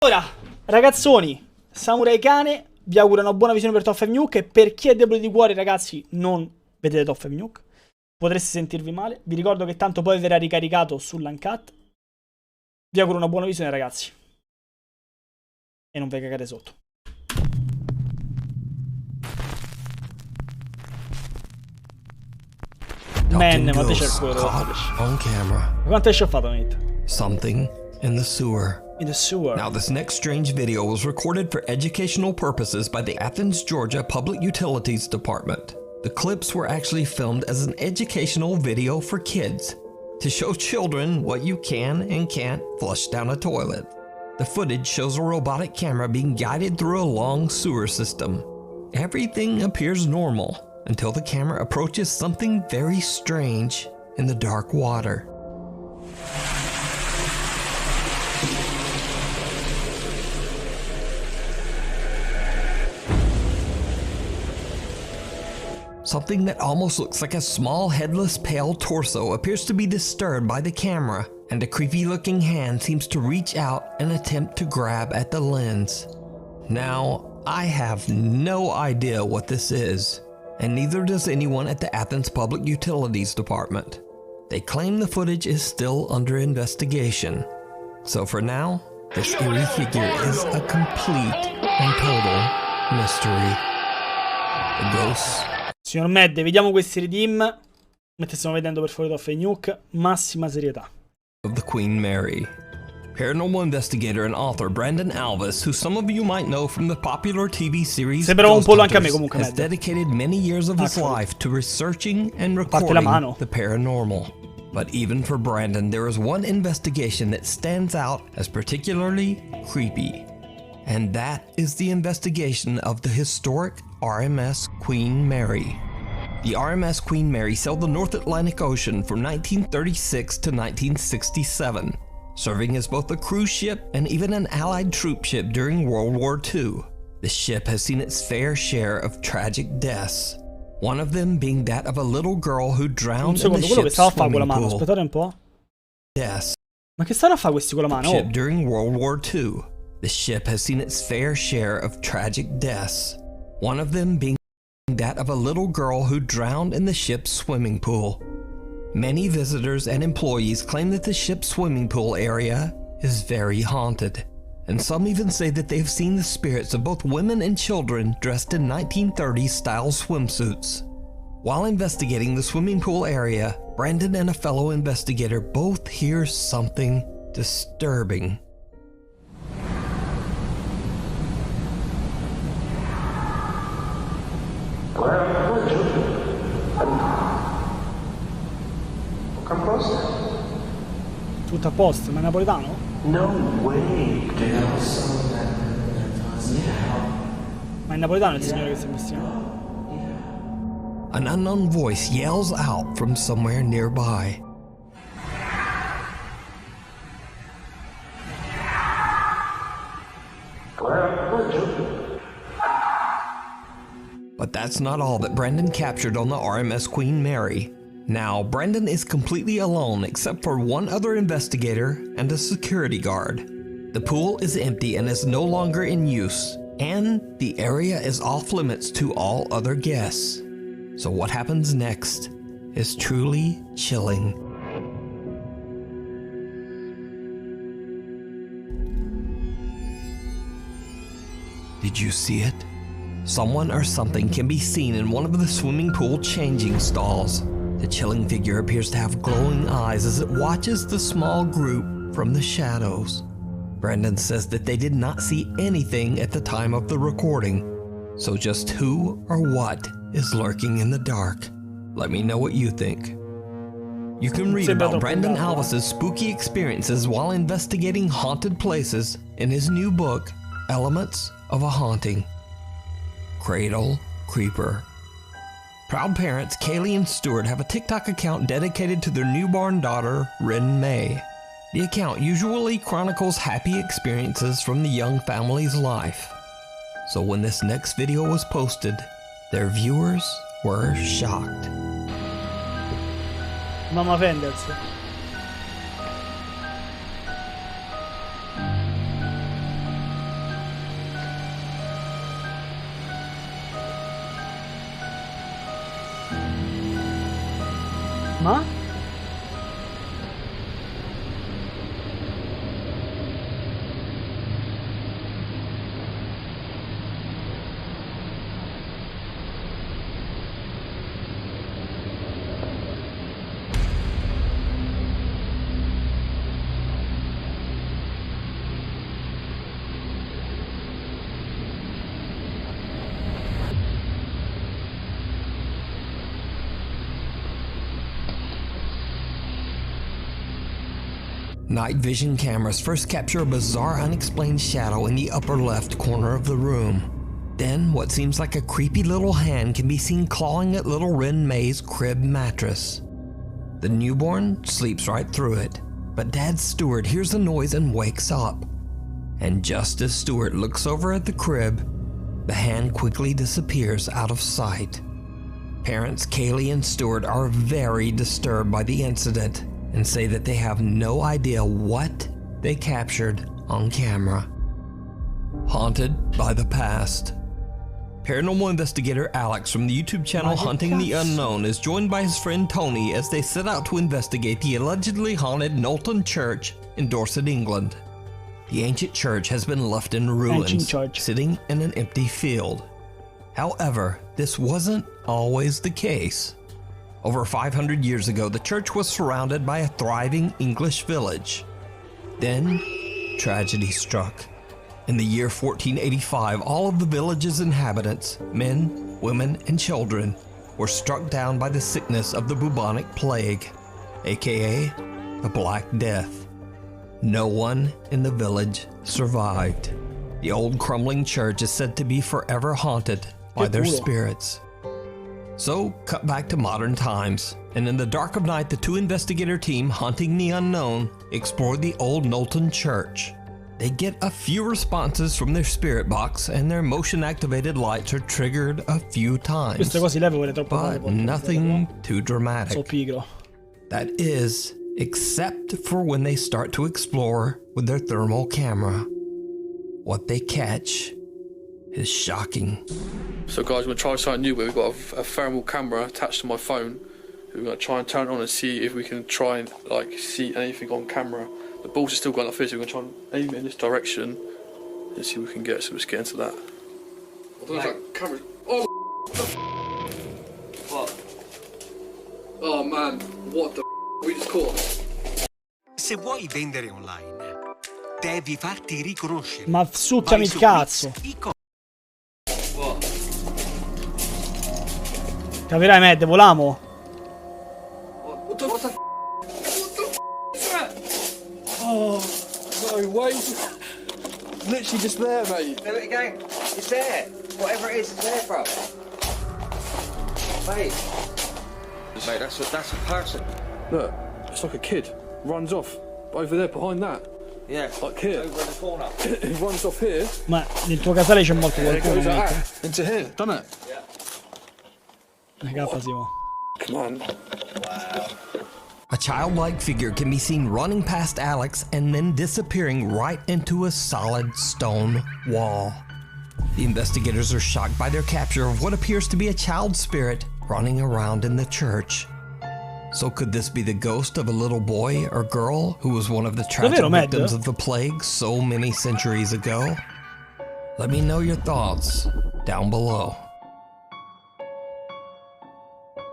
Ora, ragazzoni, Samurai Cane vi auguro una buona visione per Top 5 Nuke. E per chi è debole di cuore, ragazzi, non vedete Top 5 Nuke. Potreste sentirvi male. Vi ricordo che tanto poi verrà ricaricato sull'Uncut. Vi auguro una buona visione, ragazzi. E non vi cagate sotto. Man, ma te c'è il cuore. Ma quanto ci ho fatto, mate? Something in the sewer. In the sewer. Now, this next strange video was recorded for educational purposes by the Athens, Georgia Public Utilities Department. The clips were actually filmed as an educational video for kids to show children what you can and can't flush down a toilet. The footage shows a robotic camera being guided through a long sewer system. Everything appears normal until the camera approaches something very strange in the dark water. Something that almost looks like a small headless pale torso appears to be disturbed by the camera, and a creepy looking hand seems to reach out and attempt to grab at the lens. Now, I have no idea what this is, and neither does anyone at the Athens Public Utilities Department. They claim the footage is still under investigation. So for now, this eerie figure is a complete and total mystery. The ghosts. Signor Medde, vediamo questi redeem. Mentre stiamo vedendo per fuori Top 5 Nuke, massima serietà. Of the Queen Mary. Paranormal investigator and author Brandon Alvis, who some of you might know from the popular TV series Sembrava un pollo anche a me, Hunters, comunque, has dedicated many years of his life to researching and recording the paranormal. But even for Brandon, there is one investigation that stands out as particularly creepy. And that is the investigation of the historic RMS Queen Mary. The RMS Queen Mary sailed the North Atlantic Ocean from 1936 to 1967, serving as both a cruise ship and even an Allied troop ship during World War II. The ship has seen its fair share of tragic deaths, one of them being that of a little girl who drowned in the ship's swimming pool. Aspettate un po'. Deaths. Ma che stanno a fare questi con la mano? Ship during World War II. The ship has seen its fair share of tragic deaths, one of them being that of a little girl who drowned in the ship's swimming pool. Many visitors and employees claim that the ship's swimming pool area is very haunted, and some even say that they've seen the spirits of both women and children dressed in 1930s style swimsuits. While investigating the swimming pool area, Brandon and a fellow investigator both hear something disturbing. Tutto a posto, ma è napoletano? No way. Ma è napoletano il signore che sta investigando? An unknown voice yells out from somewhere nearby. But that's not all that Brandon captured on the RMS Queen Mary. Now, Brandon is completely alone except for one other investigator and a security guard. The pool is empty and is no longer in use, and the area is off limits to all other guests. So what happens next is truly chilling. Did you see it? Someone or something can be seen in one of the swimming pool changing stalls. The chilling figure appears to have glowing eyes as it watches the small group from the shadows. Brandon says that they did not see anything at the time of the recording, so just who or what is lurking in the dark? Let me know what you think. You can read about Brandon Alvis's spooky experiences while investigating haunted places in his new book, Elements of a Haunting. Cradle Creeper. Proud parents Kaylee and Stuart have a TikTok account dedicated to their newborn daughter, Rin May. The account usually chronicles happy experiences from the young family's life. So when this next video was posted, their viewers were shocked. Mamma Fenders. Ma? Night vision cameras first capture a bizarre unexplained shadow in the upper left corner of the room. Then, what seems like a creepy little hand can be seen clawing at little Ren May's crib mattress. The newborn sleeps right through it, but Dad Stewart hears the noise and wakes up. And just as Stewart looks over at the crib, the hand quickly disappears out of sight. Parents Kaylee and Stewart are very disturbed by the incident and say that they have no idea what they captured on camera. Haunted by the past. Paranormal investigator Alex from the YouTube channel Hunting the Unknown is joined by his friend Tony as they set out to investigate the allegedly haunted Knowlton Church in Dorset, England. The ancient church has been left in ruins, sitting in an empty field. However, this wasn't always the case. Over 500 years ago, the church was surrounded by a thriving English village. Then, tragedy struck. In the year 1485, all of the village's inhabitants, men, women, and children, were struck down by the sickness of the bubonic plague, aka the Black Death. No one in the village survived. The old crumbling church is said to be forever haunted by their spirits. So, cut back to modern times, and in the dark of night, the two investigator team Hunting the Unknown explored the old Knowlton Church. They get a few responses from their spirit box, and their motion-activated lights are triggered a few times, but nothing too dramatic. That is, except for when they start to explore with their thermal camera. What they catch is shocking. So guys, we're going to try something new where we've got a thermal camera attached to my phone. We're going to try and turn it on and see if we can try and see anything on camera. The balls are still going like this, so we're going to try and aim it in this direction and see what we can get, so let's get into that. I don't know if that camera... Oh, what? Oh man, what the we just caught? Se vuoi vendere online, devi farti riconoscere. Ma succhiami il cazzo. Capirai, Mad, volamo. What the f*** is that? Oh, no way. Literally just there, mate. There we go. It's there. Whatever it is, it's there, bro. Mate. Mate, that's a person. Look, it's like a kid. Runs off. Over there, behind that. Yeah. Like here. Over in the corner. It runs off here. Ma nel tuo casale c'è morto qualcuno. Into here, done it? Yeah. Come on. Wow. A childlike figure can be seen running past Alex and then disappearing right into a solid stone wall. The investigators are shocked by their capture of what appears to be a child spirit running around in the church. So could this be the ghost of a little boy or girl who was one of the tragic victims of the plague so many centuries ago? Let me know your thoughts down below.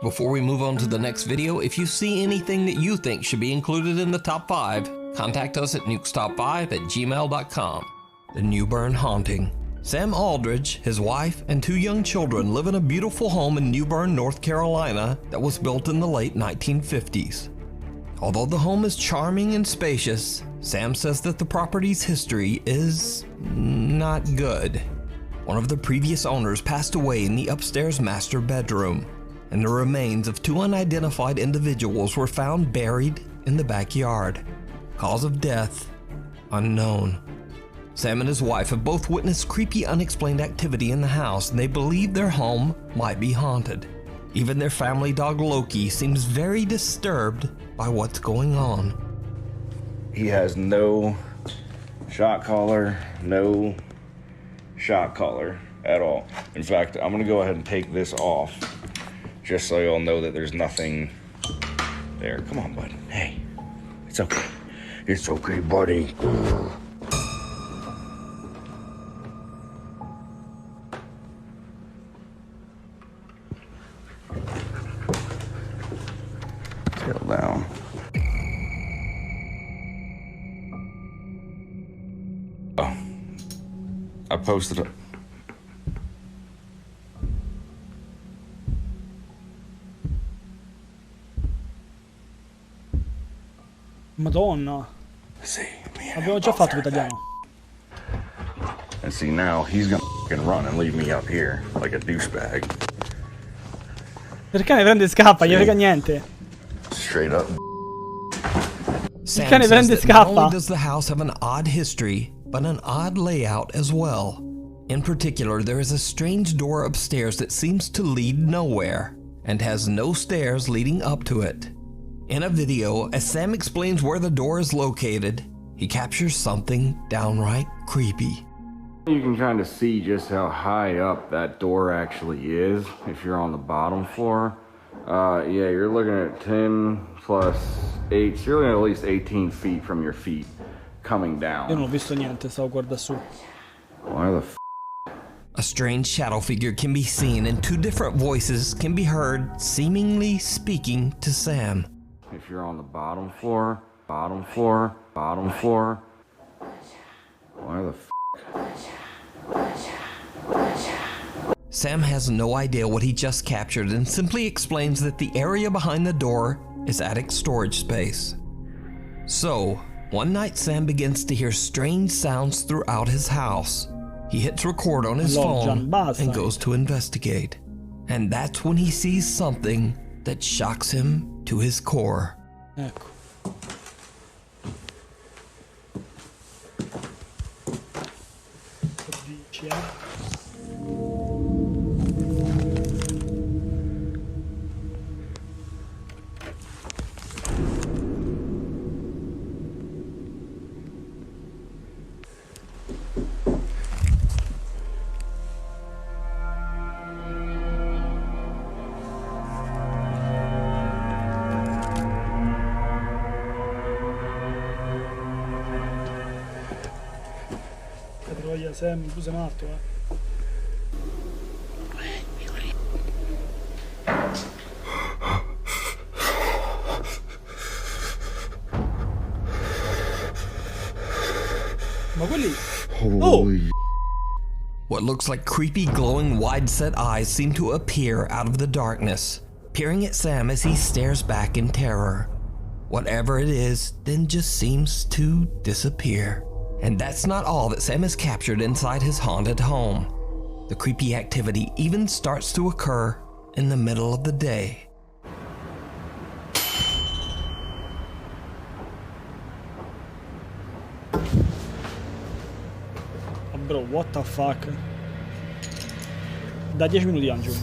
Before we move on to the next video, if you see anything that you think should be included in the top 5, contact us at nukestop5@gmail.com. The New Bern Haunting. Sam Aldridge, his wife, and 2 young children live in a beautiful home in New Bern, North Carolina that was built in the late 1950s. Although the home is charming and spacious, Sam says that the property's history is not good. One of the previous owners passed away in the upstairs master bedroom, and the remains of 2 unidentified individuals were found buried in the backyard. Cause of death unknown. Sam and his wife have both witnessed creepy, unexplained activity in the house, and they believe their home might be haunted. Even their family dog Loki seems very disturbed by what's going on. He has no shot collar, no shot collar at all. In fact, I'm gonna go ahead and take this off just so y'all know that there's nothing There, come on, bud. Hey, it's okay. It's okay, buddy. Settle down. Oh, I posted it. Madonna. See, me and Abbiamo him già both fatto heard that. l'italiano. And see, now he's gonna fucking run and leave me up here like a douchebag. Il cane prende e scappa, gli frega niente. Straight up. Sam cane says prende e that not only scappa. does the house have an odd history, but an odd layout as well. In particular, there is a strange door upstairs that seems to lead nowhere, and has no stairs leading up to it. In a video, as Sam explains where the door is located, he captures something downright creepy. You can kind of see just how high up that door actually is if you're on the bottom floor. Yeah, you're looking at 10 plus 8, so you're looking at least 18 feet from your feet coming down. Io non ho visto niente, stavo guardando su. Why the f***? A strange shadow figure can be seen, and two different voices can be heard seemingly speaking to Sam. If you're on the bottom floor, bottom floor, bottom floor. Why the f***? Sam has no idea what he just captured and simply explains that the area behind the door is attic storage space. So, one night Sam begins to hear strange sounds throughout his house. He hits record on his phone and goes to investigate. And that's when he sees something that shocks him to his core. Ecco. Che dici, Troia, Sam, tu sei matto, Ma quelli... Oh! What looks like creepy, glowing, wide-set eyes seem to appear out of the darkness, peering at Sam as he stares back in terror. Whatever it is, then just seems to disappear. And that's not all that Sam has captured inside his haunted home. The creepy activity even starts to occur in the middle of the day. Oh, bro, what the fuck? Da 10 minuti Angelo.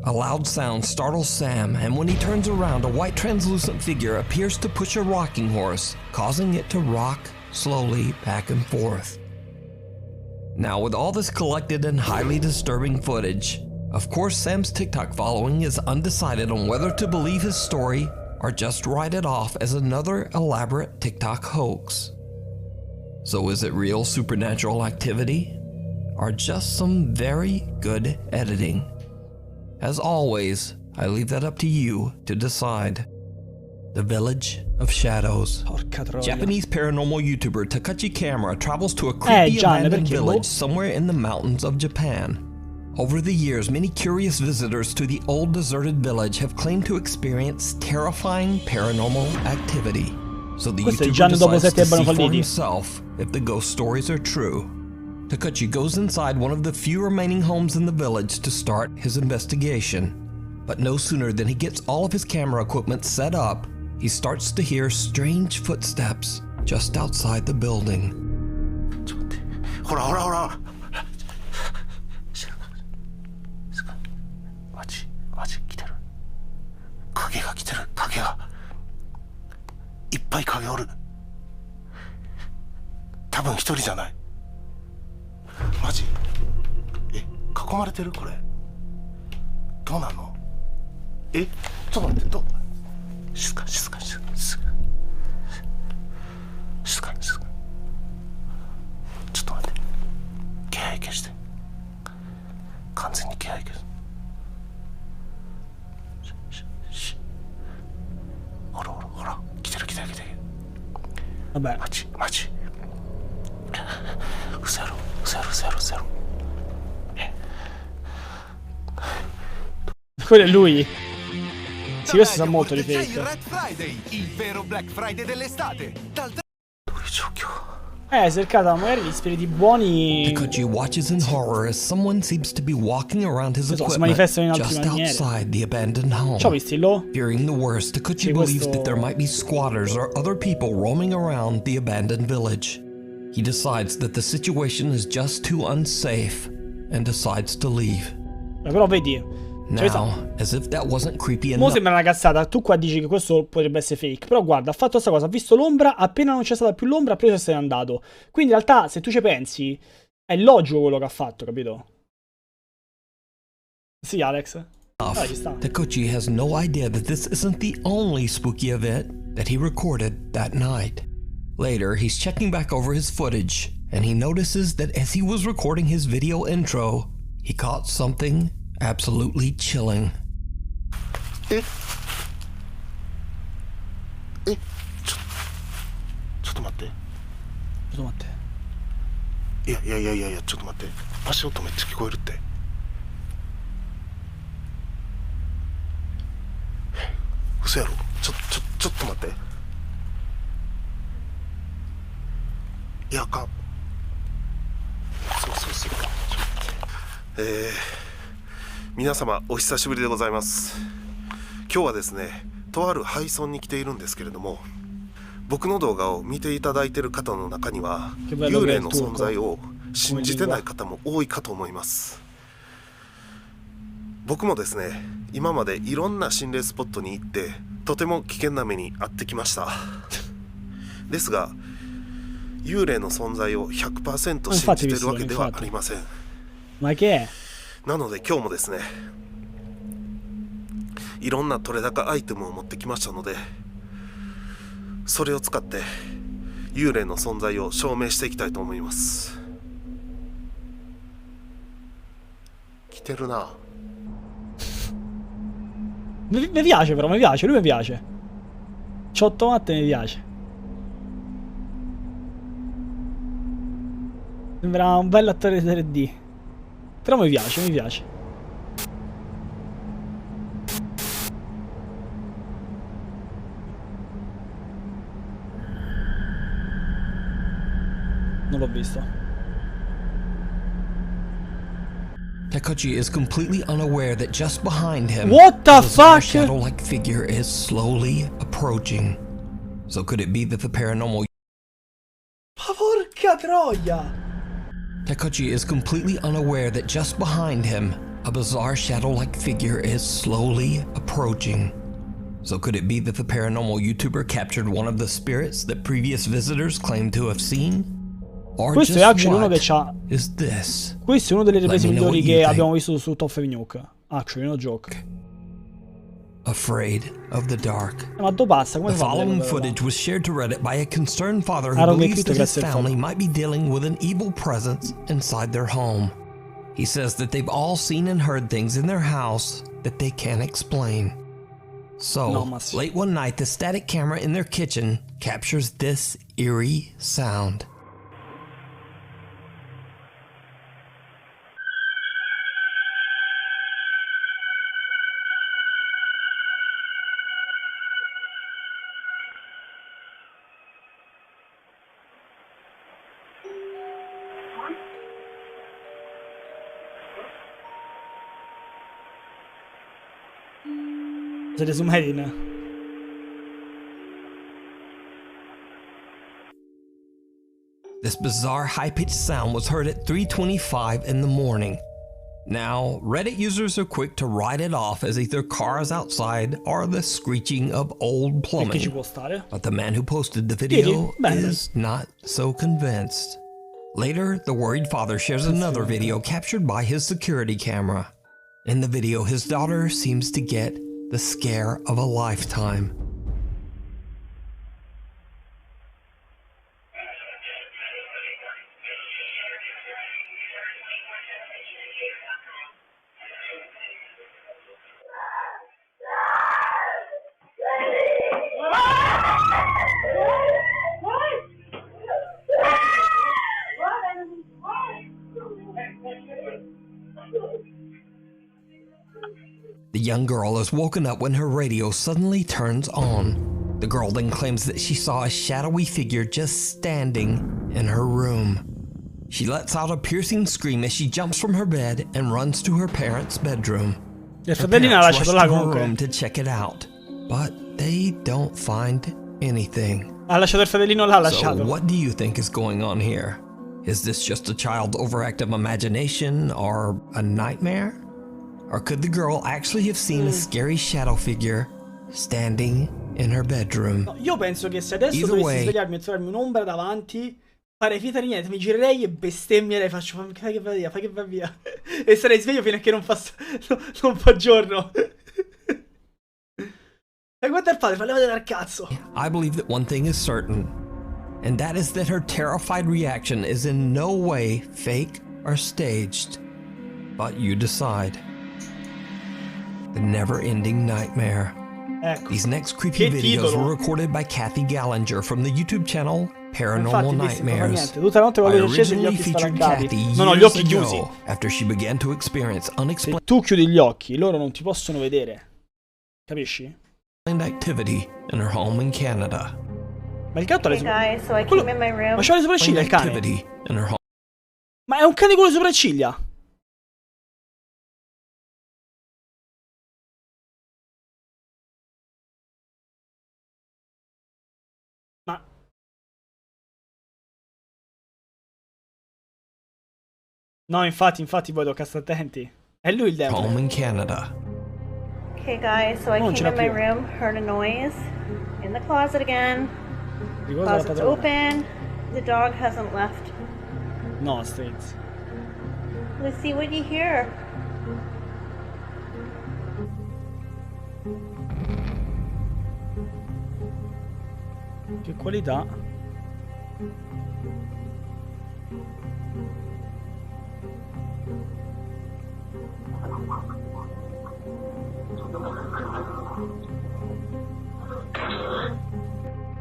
A loud sound startles Sam, and when he turns around, a white translucent figure appears to push a rocking horse, causing it to rock slowly back and forth. Now, with all this collected and highly disturbing footage, of course Sam's TikTok following is undecided on whether to believe his story or just write it off as another elaborate TikTok hoax. So is it real supernatural activity, or just some very good editing? As always, I leave that up to you to decide. The Village of Shadows. Porca troia. Japanese paranormal YouTuber Takachi Camera travels to a creepy abandoned village somewhere in the mountains of Japan. Over the years, many curious visitors to the old deserted village have claimed to experience terrifying paranormal activity. So the YouTuber decides to see for himself if the ghost stories are true. Takachi goes inside one of the few remaining homes in the village to start his investigation. But no sooner than he gets all of his camera equipment set up, he starts to hear strange footsteps just outside the building. マジ？え、囲まれてるこれ。どうなんの？え、ちょっと待って、静か。静か。ちょっと待って。気配消して。完全に気配消す。ほら。来てる。Vabbè. マジ。嘘やろ。Quello è lui. Sì, questo sa molto di fake. Red Friday, il vero Black Friday dell'estate. Cercata magari gli spiriti buoni. Takuchi watches in horror as someone seems to be walking around his si equipment manifestano in altre just maniere. outside the abandoned home. Ciao, visti lo? Fearing the worst, Takuchi believes that there might be squatters or other people roaming around the abandoned village. He decides that the situation is just too unsafe and decides to leave. Però vedi. Now, as if that wasn't creepy Mo enough. sembra una cazzata. Tu qua dici che questo potrebbe essere fake. Però guarda, ha fatto questa cosa. Ha visto l'ombra. Appena non c'è stata più l'ombra, ha preso e se n'è andato. Quindi in realtà, se tu ci pensi, è logico quello che ha fatto, capito? Sì, Alex. Ci sta. Takuchi has no idea that this isn't the only spooky event that he recorded that night. Later, he's checking back over his footage, and he notices that as he was recording his video intro, he caught something absolutely chilling. ちょっと待って。いや、ちょっと待って。足音めっちゃ聞こえるって。嘘やろ。ちょっと待って。いや、あかん。そう。皆様お久しぶりでございます。今日はですね、とある廃村に来ているんですけれども、僕の動画を見ていただいている方の中には幽霊の存在を信じてない方も多いかと思います。僕もですね、今までいろんな心霊スポットに行ってとても危険な目に遭ってきました。ですが幽霊の存在を 100% 信じているわけではありません。なので今日もですね、いろんな取れ高アイテムを持ってきましたので、それを使って幽霊の存在を証明していきたいと思います。来てるな。Mi piace però, mi piace, lui mi piace. Ciotto matte mi piace. Sembra un bello attore 3D. Però mi piace. Non l'ho visto. Takuchi is completely unaware that just behind him, What the a fuck? shadow-like figure is slowly approaching. So could it be that the paranormal... Ma porca troia! Takuchi is completely unaware that just behind him, a bizarre shadow-like figure is slowly approaching. So could it be that the paranormal YouTuber captured one of the spirits that previous visitors claimed to have seen? Or Questo è just actually uno che what c'ha. is this? Questo è uno delle riprese Let me know migliori what you che think. abbiamo visto su Top of Nuke. Actually, no joke. Afraid of the dark. Ma do passa, come The fa? following footage was shared to Reddit by a concerned father who I don't believes get that his it, family might be dealing with an evil presence inside their home. He says that they've all seen and heard things in their house that they can't explain. So, late one night, the static camera in their kitchen captures this eerie sound. Siete su Medina. This bizarre high-pitched sound was heard at 3:25 in the morning. Now, Reddit users are quick to write it off as either cars outside or the screeching of old plumbing. But the man who posted the video is not so convinced. Later, the worried father shares another video captured by his security camera. In the video, his daughter seems to get the scare of a lifetime. The young girl is woken up when her radio suddenly turns on. The girl then claims that she saw a shadowy figure just standing in her room. She lets out a piercing scream as she jumps from her bed and runs to her parents' bedroom. Il Her fratellino l'ha parents lasciato rush là to her comunque. room to check it out, but they don't find anything. Ha lasciato il fratellino là, ha So lasciato. what do you think is going on here? Is this just a child's overactive imagination or a nightmare? Or could the girl actually have seen a scary shadow figure standing in her bedroom? No, io penso che se adesso Either dovessi way- svegliarmi e trovarmi un'ombra davanti, farei finta di niente, mi girerei e bestemmierei, faccio fai che va via, fai che va via. E sarei sveglio fino a che non fa giorno. E guarda il padre, fa levate dal cazzo. I believe that one thing is certain, and that is that her terrified reaction is in no way fake or staged. But you decide. The never-ending nightmare. Ecco. These next creepy Che videos titolo. were recorded by Kathy Gallinger from the YouTube channel Infatti, Paranormal non fa Nightmares. niente. Tutta la notte con I le luci accese e gli originally occhi featured spalancati. Kathy Non ho gli years occhi chiusi. ago after she began to experience Se unexplained tu chiudi gli occhi, loro non ti possono vedere. Capisci? activity in her home in Canada. Ma il gatto ha le Hey guys, so I Quello- came in my room. Ma c'ha le sopracciglia il cane. Activity in her home. Ma è un cane con le sopracciglia. Ma... No, infatti voi tocca stare attenti. È lui il Home demone. in Canada. Okay guys, so I Non came ce l'ha in my più. room, heard a noise in the closet again. Ricorda la Closet's padrona. open. The dog hasn't left. No, Straits. Let's see what you hear. Che qualità.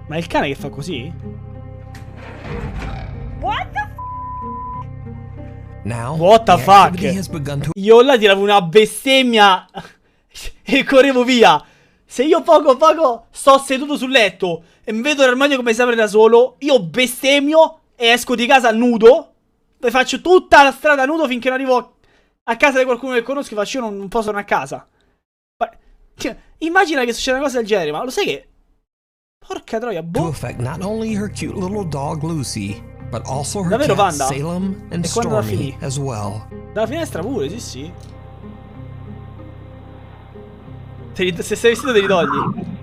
Ma è il cane che fa così? What the Now, What the fuck? activity has begun to Io là tiravo una bestemmia e correvo via. Se io poco sto seduto sul letto e mi vedo l'armadio come si apre da solo, io bestemmio e esco di casa nudo. Poi faccio tutta la strada nudo finché non arrivo a casa di qualcuno che conosco e faccio io non posso tornare a casa. Ma, cioè, immagina che succeda una cosa del genere, ma lo sai che... Porca troia, boh. affect not only her cute little dog Lucy, but also her Davvero, cats Panda? Salem and E quando la Stormy finì? as well. Dalla finestra pure, sì sì. Se sei vestito te li togli.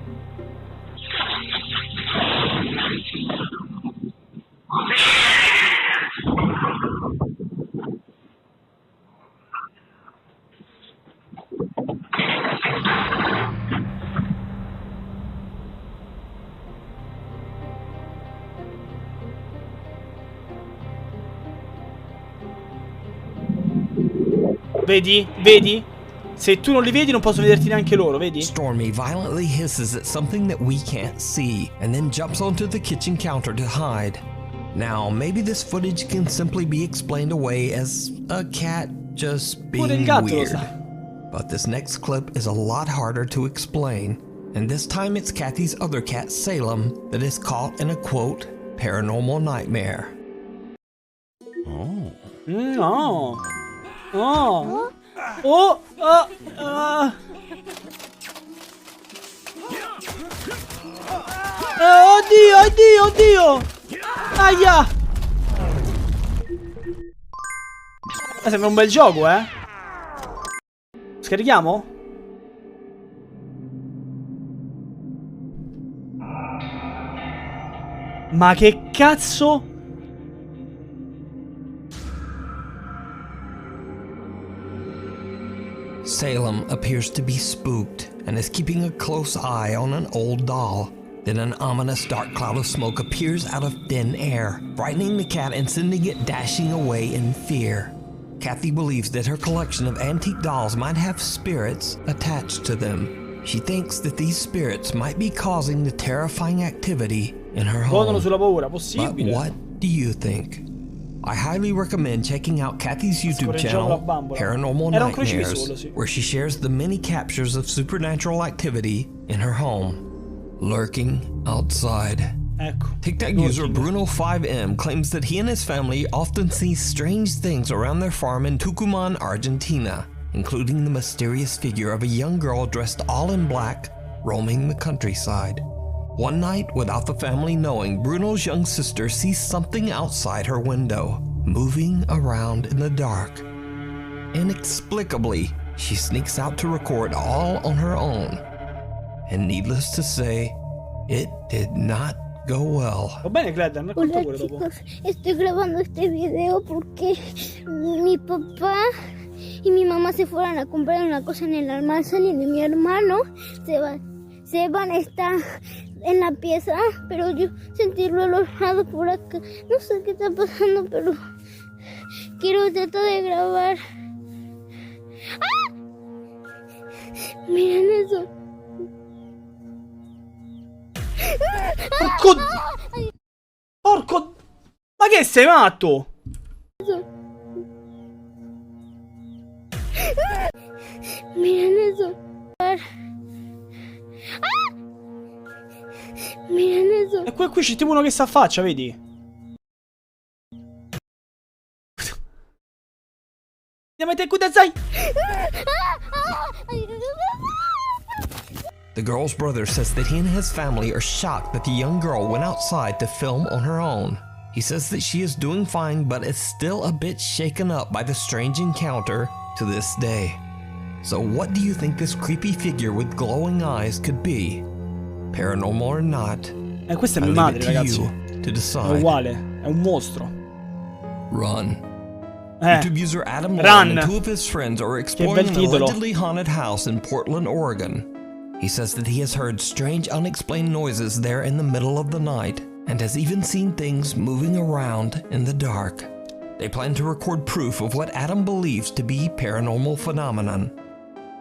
Vedi? Vedi? Se tu non li vedi non posso vederti neanche loro, vedi? Stormy violently hisses at something that we can't see and then jumps onto the kitchen counter to hide. Now, maybe this footage can simply be explained away as a cat just Pure il being gatto lo weird. sa. But this next clip is a lot harder to explain. And this time it's Kathy's other cat, Salem, that is caught in a quote, paranormal nightmare. No. Oh. Oh. Oddio, oddio, oddio. Aia. Sembra un bel gioco, eh. Scarichiamo? Ma che cazzo? Salem appears to be spooked and is keeping a close eye on an old doll. Then an ominous dark cloud of smoke appears out of thin air, frightening the cat and sending it dashing away in fear. Kathy believes that her collection of antique dolls might have spirits attached to them. She thinks that these spirits might be causing the terrifying activity in her home. Sulla paura, But possibile. what do you think? I highly recommend checking out Kathy's YouTube channel, Paranormal Nightmares, where she shares the many captures of supernatural activity in her home, lurking outside. Ecco. TikTok user Bruno5M claims that he and his family often see strange things around their farm in Tucumán, Argentina, including the mysterious figure of a young girl dressed all in black, roaming the countryside. One night, without the family knowing, Bruno's young sister sees something outside her window, moving around in the dark. Inexplicably, she sneaks out to record all on her own. And needless to say, it did not go well. Va bene, Cradle, racconta pure dopo. Chicos, estoy grabando este video porque mi papá y mi mamá se fueron a comprar una cosa en el almacén y mi hermano Seban está en la pieza, pero yo sentirlo alojado por acá. No sé qué está pasando, pero quiero tratar de grabar. ¡Ah! Miren eso. Porco... Porco... Ma che sei matto? Miren eso. Miren eso. E qui c'è tipo uno che si affaccia, vedi? Andiamo Kudasai. The girl's brother says that he and his family are shocked that the young girl went outside to film on her own. He says that she is doing fine, but is still a bit shaken up by the strange encounter to this day. So what do you think this creepy figure with glowing eyes could be? Paranormal or not? Questa è I mia leave madre, it to ragazzi. you to È decide. uguale, è un mostro. Run. YouTube user Adam Run. Long and two of his friends are bel exploring an titolo. allegedly haunted house in Portland, Oregon. He says that he has heard strange unexplained noises there in the middle of the night and has even seen things moving around in the dark. They plan to record proof of what Adam believes to be paranormal phenomenon.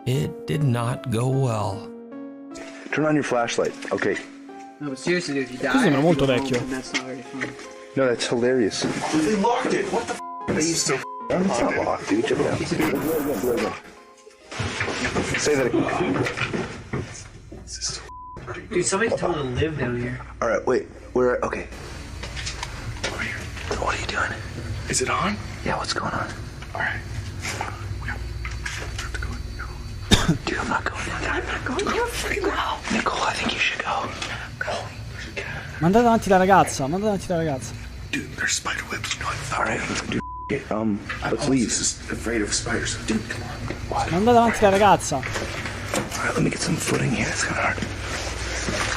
It did not go well. Turn on your flashlight. Okay. No, but seriously, dude, if you die, Questo sembra molto you go vecchio. home, that's not already fun. No, that's hilarious. They locked it. What the This is so it's not locked, dude. Check it out. Say that again. Dude, somebody's told to live down here. All right, wait. We're okay. Over here. What are you doing? Is it on? Yeah, what's going on? All right. Dude, I'm not going in. I'm not going. You're freaking out. Nicole, I think you should go. Go. Mandate avanti la ragazza, mandate avanti la ragazza. Dude, there's spider webs. You know, All right, dude. Let's I'm leave. just afraid of spiders. Dude, come on. What? Mandate avanti la ragazza. All right, let me get some footing here. It's kind of hard.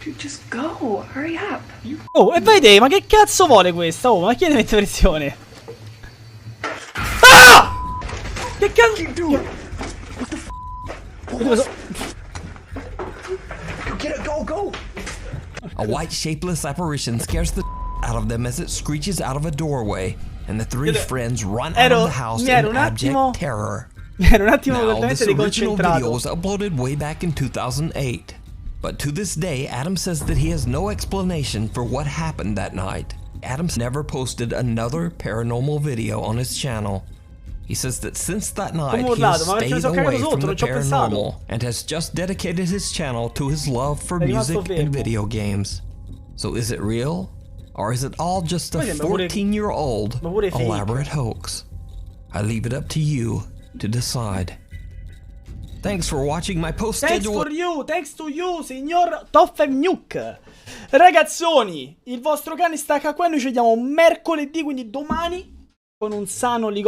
Dude, just go. Hurry up. Oh, e vedi, ma che cazzo vuole questa? Oh, ma chi deve mettere pressione? Ah! Che cazzo? What the f***? Get it, go! A white shapeless apparition scares the out of them as it screeches out of a doorway, and the three friends run out of the house in abject terror. Ero un attimo Now, completamente this original video deconcentrato. was uploaded way back in 2008. But to this day, Adam says that he has no explanation for what happened that night. Adam's never posted another paranormal video on his channel. He says that since that night, he has ma perché mi stayed sono cagato away sotto, from the non ci ho pensato. paranormal and has just dedicated his channel to his love for È rimasto music and fermo. video games. So is it real? Or is it all just a Poi sembra pure- 14-year-old ma pure fake. elaborate hoax? I leave it up to you to decide. Thanks for watching my post Thanks schedule. for you, thanks to you, signor Toffemnuke. Ragazzoni, il vostro cane sta qua e noi ci vediamo mercoledì, quindi domani, con un sano League of